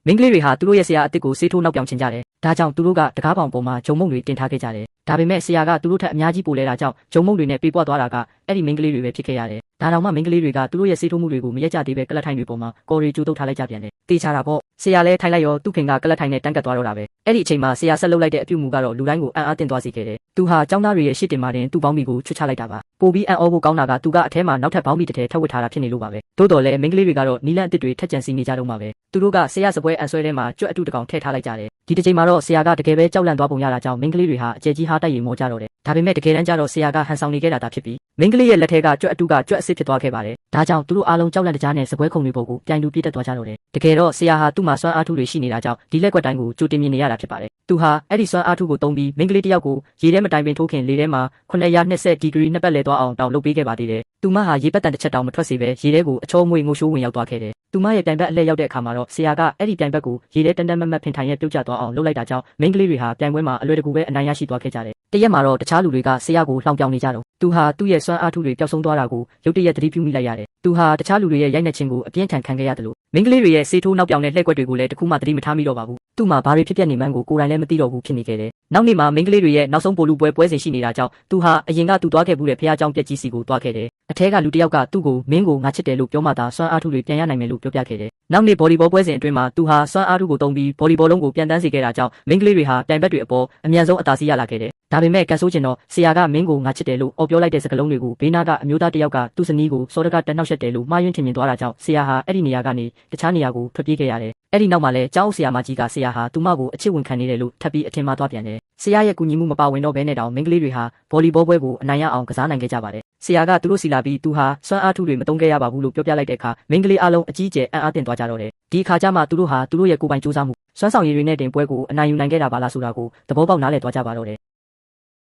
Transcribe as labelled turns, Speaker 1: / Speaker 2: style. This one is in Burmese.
Speaker 1: မင်းကလေးတွေဟာသူတို့ရဲ့ဆရာအစ်စ်ကိုဆေးထိုးနောက်ပြောင်ချင်ကြတယ်။ဒါကြောင့်သူတို့ကတကားပေါင်ပေါ်မှာဂျုံမုံတွေတင်ထားခဲ့ကြတယ်။ဒါပေမဲ့ဆရာကသူတို့ထက်အများကြီးပိုလဲတာကြောင့်ဂျုံမုံတွေနဲ့ပြေးပွားသွားတာကအဲ့ဒီမင်းကလေးတွေပဲဖြစ်ခဲ့ရတယ်။ဒါတောင်မှမင်းကလေးတွေကသူတို့ရဲ့ဆေးထိုးမှုတွေကိုမရက်ကြသေးပဲကလတ်ထိုင်တွေပေါ်မှာကော်ရီကျိုးတုပ်ထားလိုက်ကြပြန်တယ်။တေးချတာပေါ့ဆရာလည်းထိုင်လိုက်ရောသူ့ခင်ကကလတ်ထိုင်နဲ့တန်းကတ်သွားတော့တာပဲ။အဲ့ဒီအချိန်မှာဆရာဆက်လုပ်လိုက်တဲ့အပြုမှုကတော့လူတိုင်းကိုအံ့အားသင့်သွားစေခဲ့တယ်။သူဟာကျောင်းသားတွေရဲ့ရှစ်တင်မှာတင်သူ့ပေါင်းမီကိုချွတ်ချလိုက်တာပါ။ပိုပြီးအံ့ဩဖို့ကောင်းတာကသူကအထဲမှာနောက်ထပ်ပေါင်းမီတစ်ထည်ထပ်ဝစ်ထားတာဖြစ်နေလို့ပါပဲ။သို့တော်လည်းမင်းကလေးတွေကတော့နီလန့်အစ်စ်တွေထက်ကြံစီနေကြတော့မှာပဲ။သူတို့ကဆရာစပွဲအန်ဆွဲထဲမှာကြွက်အတုတကောင်ထည့်ထားလိုက်ကြတယ်။ဒီတစ်ချိန်မှာတော့ဆရာကတကယ်ပဲကြောက်လန့်သွားပုံရတာကြောင့်မင်းကလေးတွေဟာအကျယ်ကြီးဟားတိုက်ရီမောကြတော့တယ်။ဒါပေမဲ့တကယ်တမ်းကျတော့ဆရာကဟန်ဆောင်နေခဲ့တာဖြစ်ပြီးမင်းကလေးရဲ့လက်ထဲကကြွက်အတုကကြွက်အစ်စ်ဖြစ်သွားခဲ့ပါတယ်။ဒါကြောင့်သူတို့အားလုံးကြောက်လန့်တကြားနဲ့စပွဲခုံတွေပေါ်ကိုပြိုင်လူပြေးတက်သွားကြတော့တယ်။တကယ်တော့ဆရာဟာသူ့မှာစွမ်းအားထုတွေရှိနေတာကြောင့်ဒီလက်ကွက်တိုင်းကိုကြိုတင်မြင်နေရတာဖြစ်ပါတယ်။သူဟာအဲ့ဒီစွမ်းအားထုကိုသုံးပြီးမင်းကလေးတစ်ယောက်ကိုရေထဲမတိုင်ပင်ထိုးခင်လေထဲမှာ920ဒီဂရီနှစ်ပတ်လဲသွားအောင်တောင်လုပ်ပေးခဲ့ပါသေးတယ်။သူမဟာရေပတ်တန်တစ်ချက်တောင်မထွက်စေပဲရေထဲကိုအချောမွေငိုရှိုးဝင်ရောက်သွားခဲ့တယ်။သူမရဲ့ပြိုင်ဘက်အလှည့်ရောက်တဲ့အခါမှာတော့ဆရာကအဲ့ဒီပြိုင်ဘက်ကိုရေထဲတန်းတန်းမတ်မတ်ဖင်ထိုင်ရဲ့ပြုတ်ကျသွားအောင်လုပ်လိုက်တာကြောင့်မင်းကလေးတွေဟာပြိုင်ပွဲမှာအလွယ်တကူပဲအနိုင်ရရှိသွားခဲ့ကြတယ်။တရက်မှာတော့တခြားလူတွေကဆရာကိုလှောင်ပြောင်နေကြတော့သူဟာသူ့ရဲ့စွမ်းအားထုတွေပျောက်ဆုံးသွားတာကိုရုတ်တရက်သတိပြုမိလိုက်ရတယ်။သူဟာတခြားလူတွေရဲ့ရိုက်နှက်ခြင်းကိုအပြင်းထန်ခံခဲ့ရတယ်လို့မင်းကလေးတွေရဲ့ဆေးထိုးနောက်ပြောင်တဲ့လှည့်ကွက်တွေကိုလည်းတခုမှသတိမထားမိတော့ပါဘူး။သူ့မှာဘာတွေဖြစ်ပျက်နေမှန်းကိုကိုယ်တိုင်လည်းမသိတော့ဘူးဖြစ်နေခဲ့တယ်။နောက်နေ့မှာမင်းကလေးတွေရဲ့နောက်ဆုံးပိုလူပွဲစဉ်ရှိနေတာကြောင့်သူဟာအရင်ကသူသွားခဲ့ဘူးတဲ့ဖះเจ้าပြက်ကြီးစီကိုသွားခဲ့တယ်။အထက်ကလူတစ်ယောက်ကသူ့ကိုမင်းကိုငါချစ်တယ်လို့ပြောမှသာစွမ်းအားထုတွေပြန်ရနိုင်မယ်လို့ပြောပြခဲ့တယ်။နောက်နေ့ဘော်လီဘောပွဲစဉ်အတွင်းမှာသူဟာစွမ်းအားထုကိုသုံးပြီးဘော်လီဘောလုံးကိုပြန်တန်းစေခဲ့တာကြောင့်မင်းကလေးတွေဟာပြိုင်ဘက်တွေအပေါ်အမြန်ဆုံးအသာစီးရလာခဲ့တယ်။ဒါပေမဲ့ကန်ဆိုးကျင်တော့ဆရာကမင်းကိုငါချစ်တယ်လို့အော်ပြောလိုက်တဲ့စကားလုံးတွေကိုဘေးနာကအမျိုးသားတစ်ယောက်ကသူ့ဇနီးကိုစောတကတက်နှောက်ယှက်တယ်လို့မှားယွင်းထင်မြင်သွားတာကြောင့်ဆရာဟာအဲ့ဒီနေရာကနေတခြားနေရာကိုထွက်ပြေးခဲ့ရတယ်။အဲ့ဒီနောက်မှာလည်းကျောင်းဆရာမကြီးကဆရာဟာသူမကိုအချစ်ဝင်ခံနေတယ်လို့ထပ်ပြီးအထင်မှားသွားပြန်တယ်။ဆရာရဲ့ကူညီမှုမပါဝင်တော့ဘဲနဲ့တောင်မင်းကလေးတွေဟာဘော်လီဘောပွဲကိုအနိုင်ရအောင်ကစားနိုင်ခဲ့ကြပါတယ်။ဆရာကသူတို့စီလာပြီးသူဟာစွမ်းအားထုတွေမသုံးခဲ့ရပါဘူးလို့ပြောပြလိုက်တဲ့အခါမင်းကလေးအလုံးအကြီးအကျယ်အံ့အားသင့်သွားကြတော့တယ်။ဒီအခါကျမှသူတို့ဟာသူတို့ရဲ့ကိုယ်ပိုင်စူးစမ်းမှုစွမ်းဆောင်ရည်တွေနဲ့တင်ပွဲကိုအနိုင်ယူနိုင်ခဲ့တာပါလားဆိုတာကိုသဘောပေါက်နားလည်သွားကြပါတော့တယ်။